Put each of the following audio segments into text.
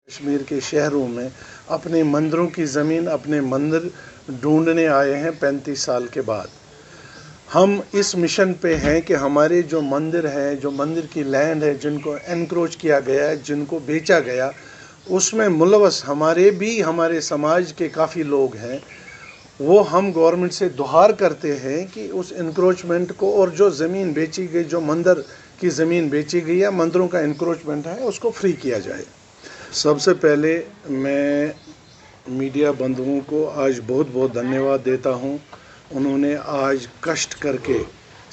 कश्मीर के शहरों में अपने मंदिरों की ज़मीन, अपने मंदिर ढूंढने आए हैं 35 साल के बाद। हम इस मिशन पे हैं कि हमारे जो मंदिर हैं, जो मंदिर की लैंड है, जिनको एनक्रोच किया गया है, जिनको बेचा गया, उसमें मुलवस हमारे समाज के काफ़ी लोग हैं। वो हम गवर्नमेंट से गुहार करते हैं कि उस इंक्रोचमेंट को, और जो ज़मीन बेची गई, जो मंदिर की ज़मीन बेची गई या मंदिरों का इंक्रोचमेंट है, उसको फ्री किया जाए। सबसे पहले मैं मीडिया बंधुओं को आज बहुत बहुत धन्यवाद देता हूं। उन्होंने आज कष्ट करके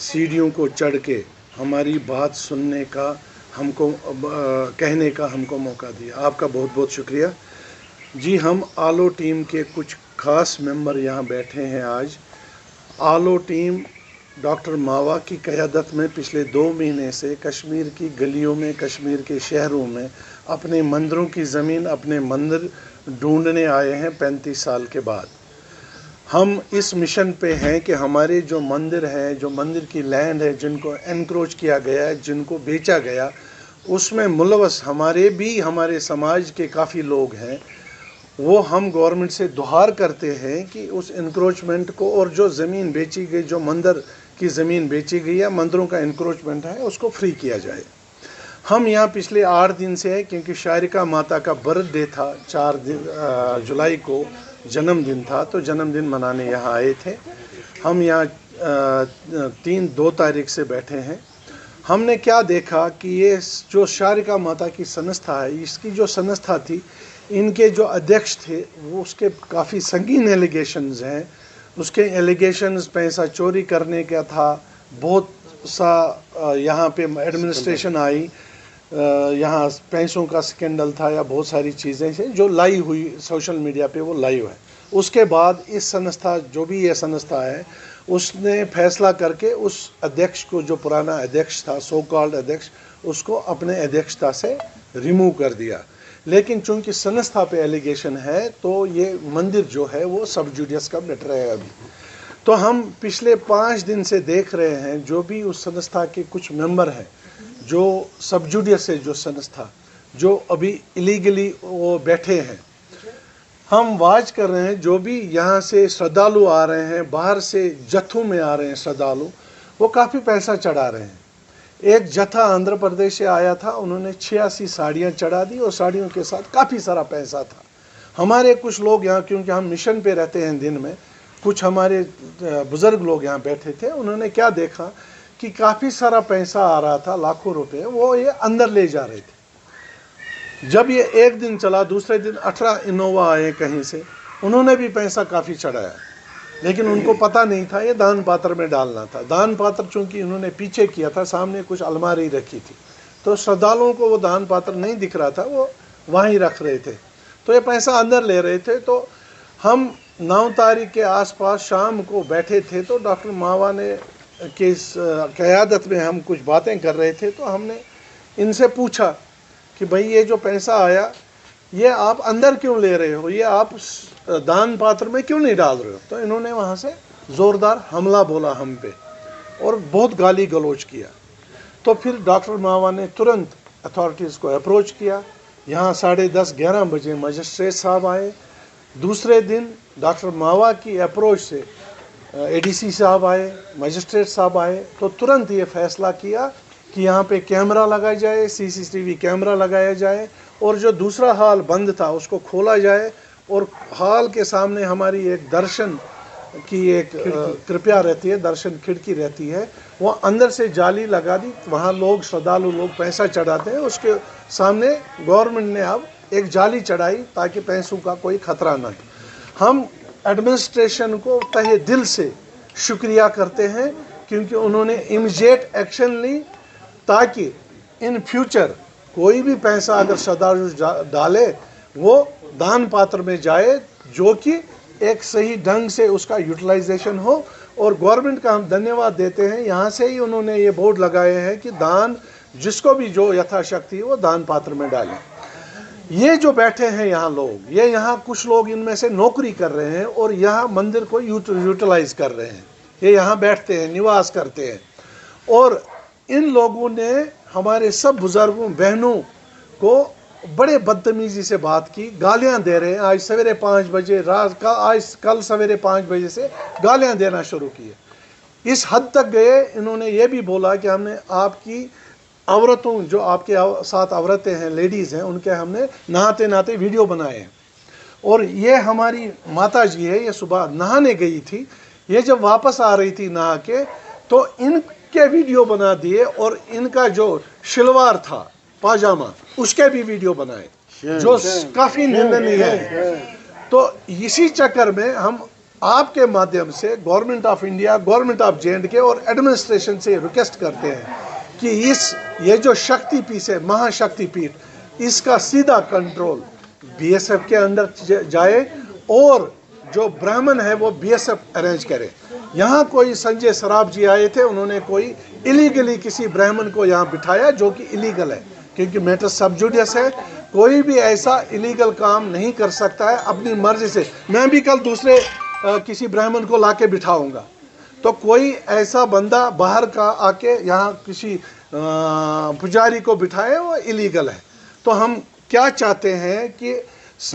सीढ़ियों को चढ़ के हमारी बात सुनने का, हमको कहने का हमको मौका दिया। आपका बहुत बहुत शुक्रिया जी। हम आलो टीम के कुछ खास मेंबर यहाँ बैठे हैं आज। आलो टीम डॉक्टर मावा की क़यादत में पिछले 2 महीने से कश्मीर की गलियों में, कश्मीर के शहरों में अपने मंदिरों की ज़मीन, अपने मंदिर ढूंढने आए हैं 35 साल के बाद। हम इस मिशन पे हैं कि हमारे जो मंदिर हैं, जो मंदिर की लैंड है, जिनको एनक्रोच किया गया है, जिनको बेचा गया, उसमें मुलवस हमारे समाज के काफ़ी लोग हैं। वो हम गवर्नमेंट से गुहार करते हैं कि उस इंक्रोचमेंट को, और जो ज़मीन बेची गई, जो मंदिर की ज़मीन बेची गई या मंदिरों का इंक्रोचमेंट है, उसको फ्री किया जाए। हम यहाँ पिछले 8 दिन से हैं, क्योंकि शारिका माता का बर्थडे था, 4 जुलाई को जन्मदिन था, तो जन्मदिन मनाने यहाँ आए थे। हम यहाँ 2 तारीख से बैठे हैं। हमने क्या देखा कि ये जो शारिका माता की संस्था है, इसकी जो संस्था थी, इनके जो अध्यक्ष थे, वो उसके काफ़ी संगीन एलिगेशंस हैं। उसके एलिगेशंस पैसा चोरी करने का था, बहुत सा यहाँ पे एडमिनिस्ट्रेशन आई, यहाँ पैसों का स्कैंडल था, या बहुत सारी चीज़ें हैं जो लाई हुई सोशल मीडिया पे, वो लाइव है। उसके बाद इस संस्था, जो भी ये संस्था है, उसने फैसला करके उस अध्यक्ष को, जो पुराना अध्यक्ष था, सो कॉल्ड अध्यक्ष, उसको अपने अध्यक्षता से रिमूव कर दिया। लेकिन चूंकि संस्था पे एलिगेशन है, तो ये मंदिर जो है वो सब जुडिस का मैटर है अभी। तो हम पिछले 5 दिन से देख रहे हैं, जो भी उस संस्था के कुछ मेंबर हैं, जो सब जुडिस है, जो संस्था जो अभी इलीगली वो बैठे हैं, हम वाच कर रहे हैं। जो भी यहाँ से श्रद्धालु आ रहे हैं, बाहर से जत्थों में आ रहे हैं श्रद्धालु, वो काफ़ी पैसा चढ़ा रहे हैं। एक जत्था आंध्र प्रदेश से आया था, उन्होंने 86 साड़ियाँ चढ़ा दी, और साड़ियों के साथ काफ़ी सारा पैसा था। हमारे कुछ लोग यहाँ, क्योंकि हम मिशन पे रहते हैं दिन में, कुछ हमारे बुज़ुर्ग लोग यहाँ बैठे थे, उन्होंने क्या देखा कि काफ़ी सारा पैसा आ रहा था, लाखों रुपए, वो ये अंदर ले जा रहे थे। जब ये एक दिन चला, दूसरे दिन 18 इनोवा आए कहीं से, उन्होंने भी पैसा काफ़ी चढ़ाया, लेकिन उनको पता नहीं था ये दान पात्र में डालना था। दान पात्र चूंकि इन्होंने पीछे किया था, सामने कुछ अलमारी रखी थी, तो श्रद्धालुओं को वो दान पात्र नहीं दिख रहा था, वो वहीं रख रहे थे, तो ये पैसा अंदर ले रहे थे। तो हम 9 तारीख के आसपास शाम को बैठे थे, तो डॉक्टर मावा ने की क़यादत में हम कुछ बातें कर रहे थे, तो हमने इनसे पूछा कि भाई ये जो पैसा आया, ये आप अंदर क्यों ले रहे हो, ये आप दान पात्र में क्यों नहीं डाल रहे हो? तो इन्होंने वहाँ से ज़ोरदार हमला बोला हम पे, और बहुत गाली गलौज किया। तो फिर डॉक्टर मावा ने तुरंत अथॉरिटीज़ को अप्रोच किया। यहाँ 10:30-11 बजे मजिस्ट्रेट साहब आए। दूसरे दिन डॉक्टर मावा की अप्रोच से एडीसी साहब आए, मजिस्ट्रेट साहब आए, तो तुरंत ये फैसला किया कि यहाँ पे कैमरा लगाया जाए, सीसीटीवी कैमरा लगाया जाए, और जो दूसरा हॉल बंद था उसको खोला जाए, और हॉल के सामने हमारी एक दर्शन की एक कृपया रहती है, दर्शन खिड़की रहती है, वो अंदर से जाली लगा दी। वहाँ लोग, श्रद्धालु लोग पैसा चढ़ाते हैं, उसके सामने गवर्नमेंट ने अब एक जाली चढ़ाई ताकि पैसों का कोई खतरा ना हो। हम एडमिनिस्ट्रेशन को तहे दिल से शुक्रिया करते हैं, क्योंकि उन्होंने इमीडिएट एक्शन ली, ताकि इन फ्यूचर कोई भी पैसा अगर श्रद्धालु डाले, वो दान पात्र में जाए, जो कि एक सही ढंग से उसका यूटिलाइजेशन हो। और गवर्नमेंट का हम धन्यवाद देते हैं, यहाँ से ही उन्होंने ये बोर्ड लगाए हैं कि दान जिसको भी जो यथाशक्ति वो दान पात्र में डालें। ये जो बैठे हैं यहाँ लोग, ये यहाँ कुछ लोग इनमें से नौकरी कर रहे हैं, और यहाँ मंदिर को यूटिलाइज कर रहे हैं। ये यहाँ बैठते हैं, निवास करते हैं, और इन लोगों ने हमारे सब बुजुर्गों, बहनों को बड़े बदतमीजी से बात की, गालियां दे रहे हैं। आज सवेरे 5 बजे कल सवेरे 5 बजे से गालियां देना शुरू किए। इस हद तक गए, इन्होंने ये भी बोला कि हमने आपकी औरतों, जो आपके साथ औरतें हैं, लेडीज़ हैं, उनके हमने नहाते नहाते वीडियो बनाए हैं। और ये हमारी माता जी है, ये सुबह नहाने गई थी, ये जब वापस आ रही थी नहा के, तो इनके वीडियो बना दिए और इनका जो शलवार था, पाजामा, उसके भी वीडियो बनाए, जो काफ़ी निंदनीय है। तो इसी चक्कर में हम आपके माध्यम से government of India, government of J&K और एडमिनिस्ट्रेशन से रिक्वेस्ट करते हैं कि ये जो शक्तिपीठ है, महाशक्तिपीठ, इसका सीधा कंट्रोल BSF के अंदर जाए और जो ब्राह्मण है वो BSF अरेंज करे। यहाँ कोई संजय सराफ जी आए थे, उन्होंने कोई इलीगली किसी ब्राह्मण को यहाँ बिठाया, जो कि इलीगल है, क्योंकि मैटर सब जुडिस है। कोई भी ऐसा इलीगल काम नहीं कर सकता है अपनी मर्जी से। मैं भी कल दूसरे किसी ब्राह्मण को लाके बिठाऊंगा, तो कोई ऐसा बंदा बाहर का आके यहाँ किसी पुजारी को बिठाए, वो इलीगल है। तो हम क्या चाहते हैं कि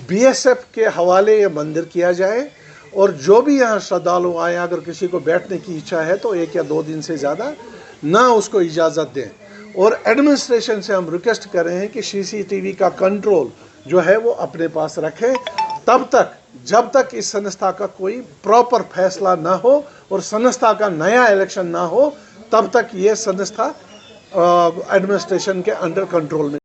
BSF के हवाले ये मंदिर किया जाए, और जो भी यहाँ श्रद्धालु आए, अगर किसी को बैठने की इच्छा है तो 1 या 2 दिन से ज़्यादा ना उसको इजाज़त दें। और एडमिनिस्ट्रेशन से हम रिक्वेस्ट कर रहे हैं कि CCTV का कंट्रोल जो है वो अपने पास रखें, तब तक जब तक इस संस्था का कोई प्रॉपर फैसला ना हो और संस्था का नया इलेक्शन ना हो, तब तक ये संस्था एडमिनिस्ट्रेशन के अंडर कंट्रोल में